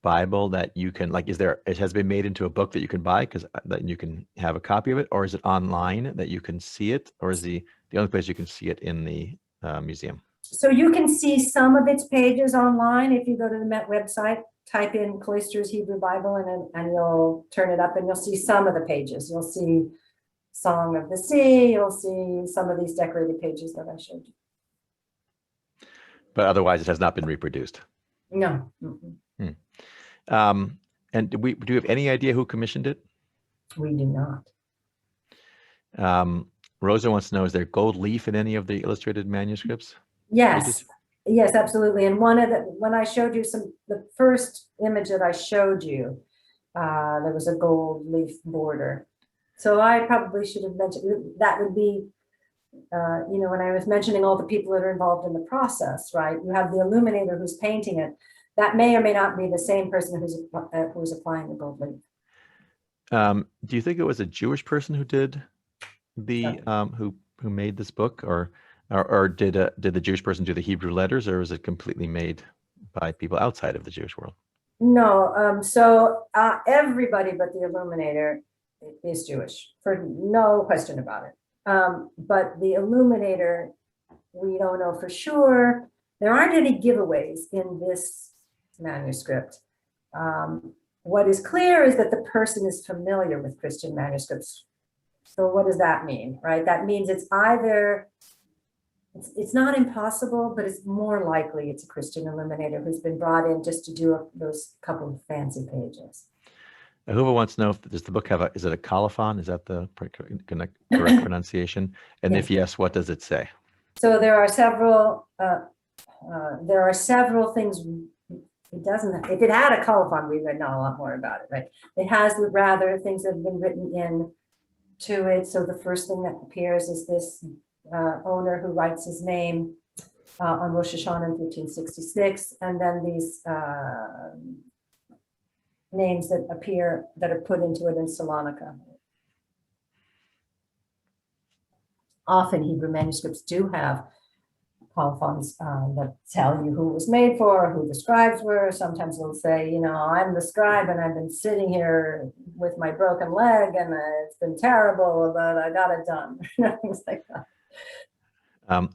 Bible that you can, like, it has been made into a book that you can buy that you can have a copy of it, or is it online that you can see it, or is the only place you can see it in the museum? So you can see some of its pages online. If you go to the Met website, type in Cloisters Hebrew Bible, and you'll turn it up and you'll see some of the pages. You'll see Song of the Sea, you'll see some of these decorated pages that I showed you. But otherwise it has not been reproduced? No. And do you have any idea who commissioned it? We do not. Rosa wants to know, is there gold leaf in any of the illustrated manuscripts? Yes. Yes, absolutely. And when I showed you the first image that I showed you, there was a gold leaf border. So I probably should have mentioned that would be, you know, when I was mentioning all the people that are involved in the process, right? You have the illuminator who's painting it. That may or may not be the same person who's applying the gold leaf. Do you think it was a Jewish person who did the who made this book, or did the Jewish person do the Hebrew letters, or was it completely made by people outside of the Jewish world? No. So everybody but the illuminator is Jewish, for no question about it. But the illuminator, we don't know for sure. There aren't any giveaways in this manuscript. What is clear is that the person is familiar with Christian manuscripts. So what does that mean, right? That means it's either, it's not impossible, but it's more likely it's a Christian illuminator who's been brought in just to do those couple of fancy pages. Whoever wants to know, does the book have is it a colophon? Is that the correct pronunciation? And Yeah. if yes, what does it say? So there are several things. It doesn't, if it had a colophon, we would know a lot more about it, right? It has rather things that have been written in to it. So the first thing that appears is this owner who writes his name on Rosh Hashanah in 1566, and then these names that appear, that are put into it in Salonica. Often Hebrew manuscripts do have colophons that tell you who it was made for, who the scribes were. Sometimes they'll say, you know, I'm the scribe and I've been sitting here with my broken leg and it's been terrible, but I got it done. Things like that.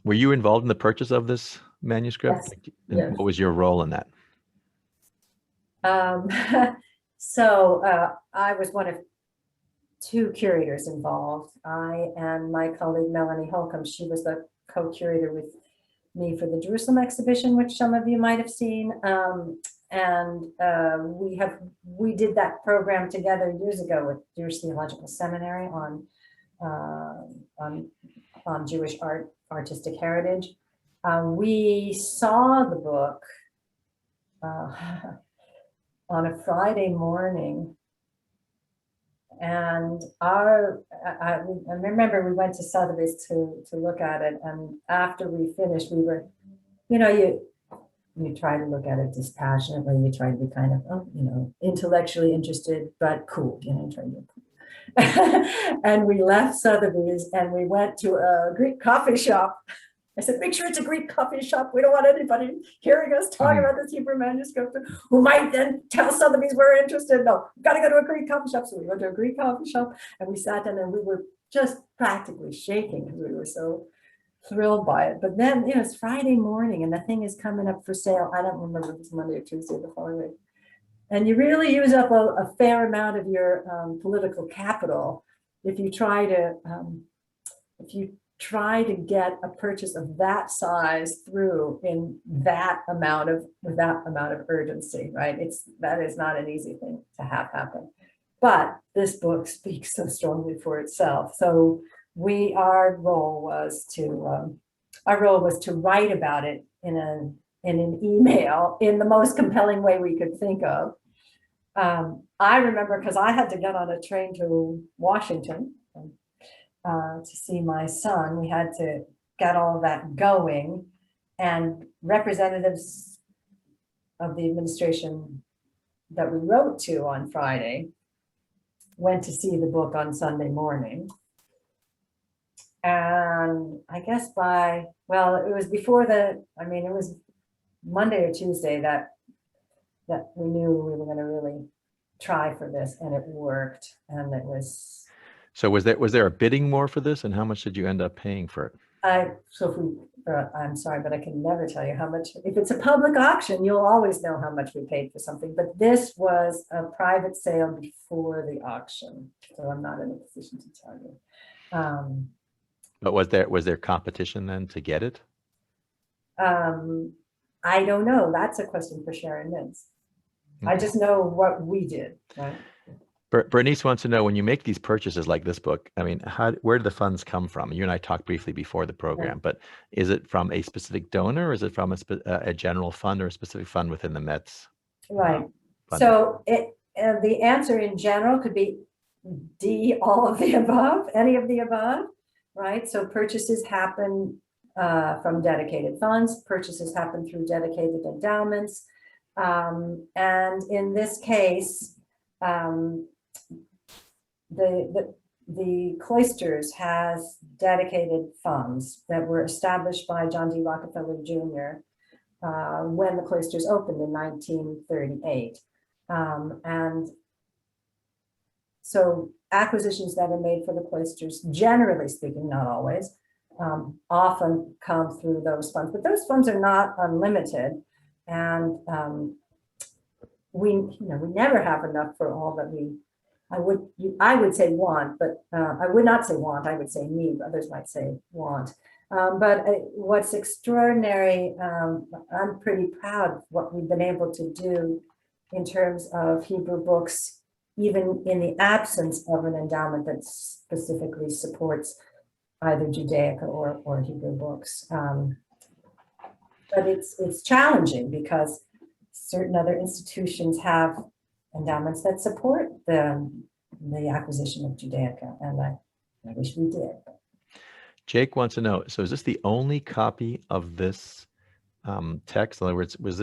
Were you involved in the purchase of this manuscript? Yes. And Yes. what was your role in that? So I was one of two curators involved. I and my colleague Melanie Holcomb, she was the co-curator with me for the Jerusalem exhibition, which some of you might have seen. We did that program together years ago with Jewish Theological Seminary on Jewish artistic heritage. We saw the book on a Friday morning, and I remember we went to Sotheby's to look at it, and after we finished, we were, you know, you try to look at it dispassionately, you try to be kind of, you know, intellectually interested, but cool, you know, try to be cool. And we left Sotheby's and we went to a Greek coffee shop. I said, make sure it's a Greek coffee shop. We don't want anybody hearing us talk about this Hebrew manuscript who might then tell Sotheby's we're interested. No, we've got to go to a Greek coffee shop. So we went to a Greek coffee shop and we sat down and we were just practically shaking because we were so thrilled by it. But then, you know, it's Friday morning and the thing is coming up for sale. I don't remember if it was Monday or Tuesday the following week. And you really use up a fair amount of your political capital if you try to get a purchase of that size through in that amount of urgency, right? That is not an easy thing to have happen. But this book speaks so strongly for itself. So our role was to write about it in an email in the most compelling way we could think of. I remember because I had to get on a train to Washington to see my son. We had to get all of that going, and representatives of the administration that we wrote to on Friday went to see the book on Sunday morning. And I guess it was Monday or Tuesday that we knew we were going to really try for this, and it worked. And it was. So was there a bidding war for this, and how much did you end up paying for it? I'm sorry, but I can never tell you how much. If it's a public auction, you'll always know how much we paid for something. But this was a private sale before the auction, so I'm not in a position to tell you. But was there competition then to get it? I don't know. That's a question for Sharon Mintz. I just know what we did. Right? Bernice wants to know, when you make these purchases like this book, I mean, where do the funds come from? You and I talked briefly before the program, right. But is it from a specific donor, or is it from a general fund or a specific fund within the Mets? Right. So the answer in general could be D, all of the above, any of the above, right? So purchases happen from dedicated funds. Purchases happen through dedicated endowments. And in this case, the Cloisters has dedicated funds that were established by John D. Rockefeller Jr. When the Cloisters opened in 1938. And So acquisitions that are made for the cloisters, generally speaking, not always, often come through those funds, but those funds are not unlimited. And we never have enough for all that I would say want, but I would not say want, I would say need, others might say want. But what's extraordinary, I'm pretty proud of what we've been able to do in terms of Hebrew books, even in the absence of an endowment that specifically supports either Judaica or Hebrew books. But it's challenging because certain other institutions have endowments that support the acquisition of Judaica, and I wish we did. Jake wants to know, so is this the only copy of this text? In other words, is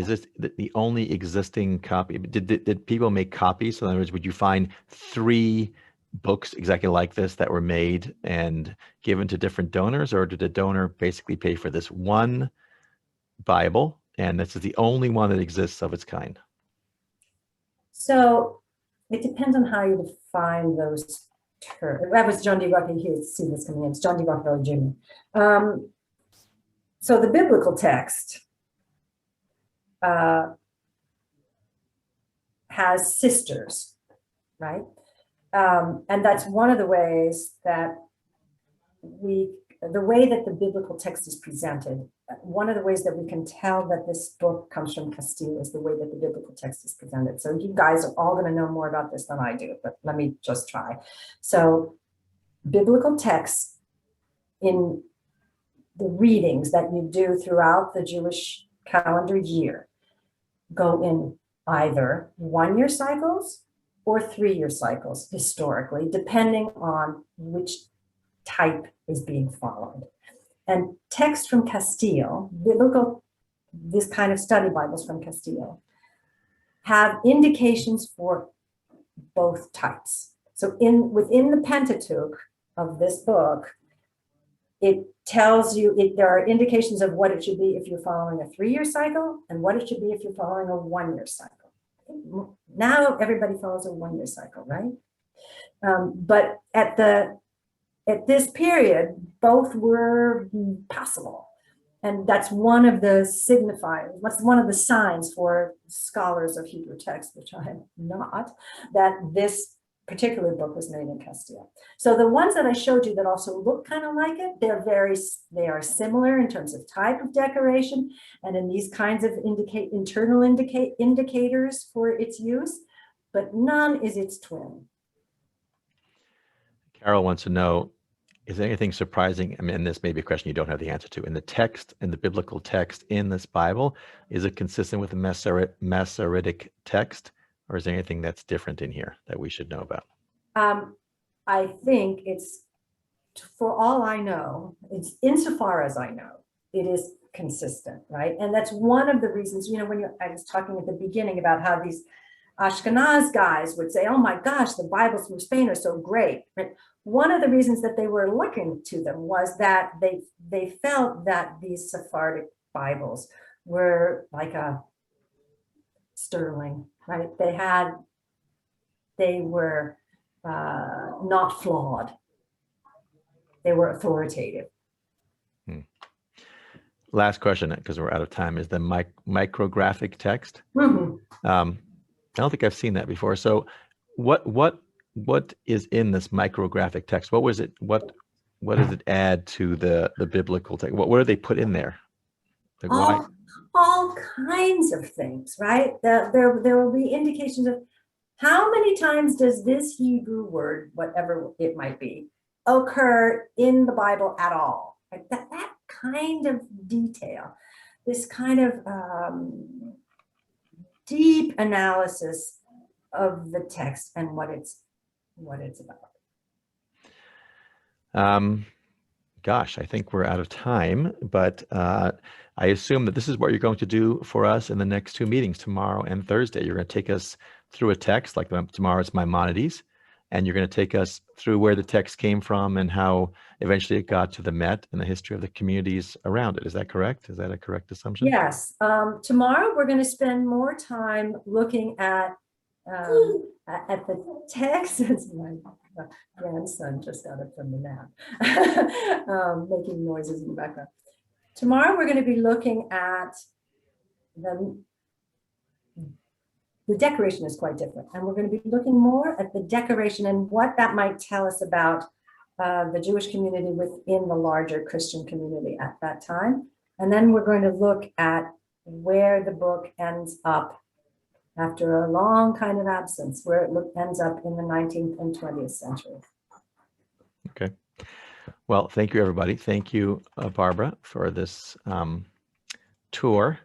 this the only existing copy? Did people make copies? So in other words, would you find 3 books exactly like this that were made and given to different donors, or did the donor basically pay for this one Bible, and this is the only one that exists of its kind? So it depends on how you define those terms. That was John D. Rockefeller. Here, see this coming in. It's John D. Rockefeller Jr. So the biblical text has sisters, right? And that's one of the ways that the way that the biblical text is presented, one of the ways that we can tell that this book comes from Castile is the way that the biblical text is presented. So you guys are all going to know more about this than I do, but let me just try. So biblical texts in the readings that you do throughout the Jewish calendar year go in either 1-year cycles or 3-year cycles historically, depending on which type is being followed. And text from Castile, this kind of study Bibles from Castile, have indications for both types. So within the Pentateuch of this book, it tells you, there are indications of what it should be if you're following a 3-year cycle and what it should be if you're following a 1-year cycle. Now everybody follows a 1-year cycle, right? But at this period, both were possible. And that's one of the signifiers, that's one of the signs for scholars of Hebrew text, which I am not, that this particular book was made in Castile. So the ones that I showed you that also look kind of like it, they are similar in terms of type of decoration and in these kinds of internal indicators for its use, but none is its twin. Carol wants to know, is there anything surprising? I mean, and this may be a question you don't have the answer to. In the text, in the biblical text in this Bible, is it consistent with the Masoretic text, or is there anything that's different in here that we should know about? I think it's, for all I know, it's insofar as I know, it is consistent, right? And that's one of the reasons, I was talking at the beginning about how these Ashkenaz guys would say, oh my gosh, the Bibles from Spain are so great. Right? One of the reasons that they were looking to them was that they felt that these Sephardic Bibles were like a sterling, right? They were not flawed. They were authoritative. Last question, because we're out of time, is the micrographic text. Mm-hmm. I don't think I've seen that before. So what is in this micrographic text? What was it? What does it add to the biblical text? What do they put in there? Like all kinds of things, right? There will be indications of how many times does this Hebrew word, whatever it might be, occur in the Bible at all? Like that kind of detail, this kind of deep analysis of the text and what it's about. Gosh, I think we're out of time, but I assume that this is what you're going to do for us in the next 2 meetings, tomorrow and Thursday. You're going to take us through a text, like tomorrow's Maimonides, and you're going to take us through where the text came from and how eventually it got to the Met and the history of the communities around it. Is that correct? Is that a correct assumption? Yes. Tomorrow we're going to spend more time looking at at the text, my grandson just got up from the nap, making noises in the background. Tomorrow we're going to be looking at the decoration is quite different, and we're going to be looking more at the decoration and what that might tell us about the Jewish community within the larger Christian community at that time. And then we're going to look at where the book ends up after a long kind of absence, where it ends up in the 19th and 20th century. Okay. Well, thank you, everybody. Thank you, Barbara, for this tour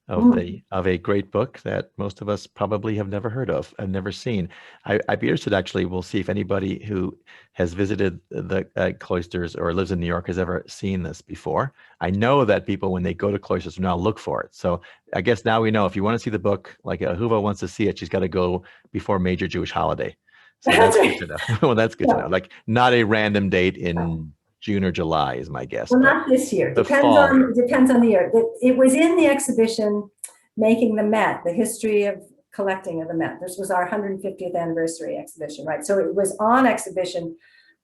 of a great book that most of us probably have never heard of and never seen. I'd be interested, actually, we'll see if anybody who has visited the Cloisters or lives in New York has ever seen this before. I know that people, when they go to Cloisters, now look for it. So I guess now we know if you want to see the book, like Ahuva wants to see it, she's got to go before a major Jewish holiday. So that's good to know. Well, that's good to know. Like not a random date in June or July is my guess. Well, not this year. Depends on the year. It was in the exhibition Making the Met, the history of collecting of the Met. This was our 150th anniversary exhibition, right? So it was on exhibition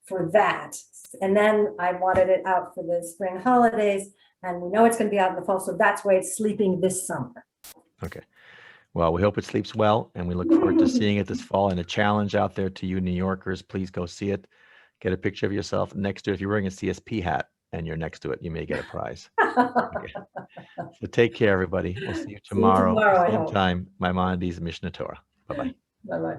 for that. And then I wanted it out for the spring holidays, and we know it's going to be out in the fall. So that's why it's sleeping this summer. Okay. Well, we hope it sleeps well, and we look forward to seeing it this fall. And a challenge out there to you New Yorkers, please go see it. Get a picture of yourself next to it. If you're wearing a CSP hat and you're next to it, you may get a prize. Okay. So take care, everybody. We'll see you tomorrow, same time, Maimonides Mishneh Torah. Bye-bye. Bye-bye.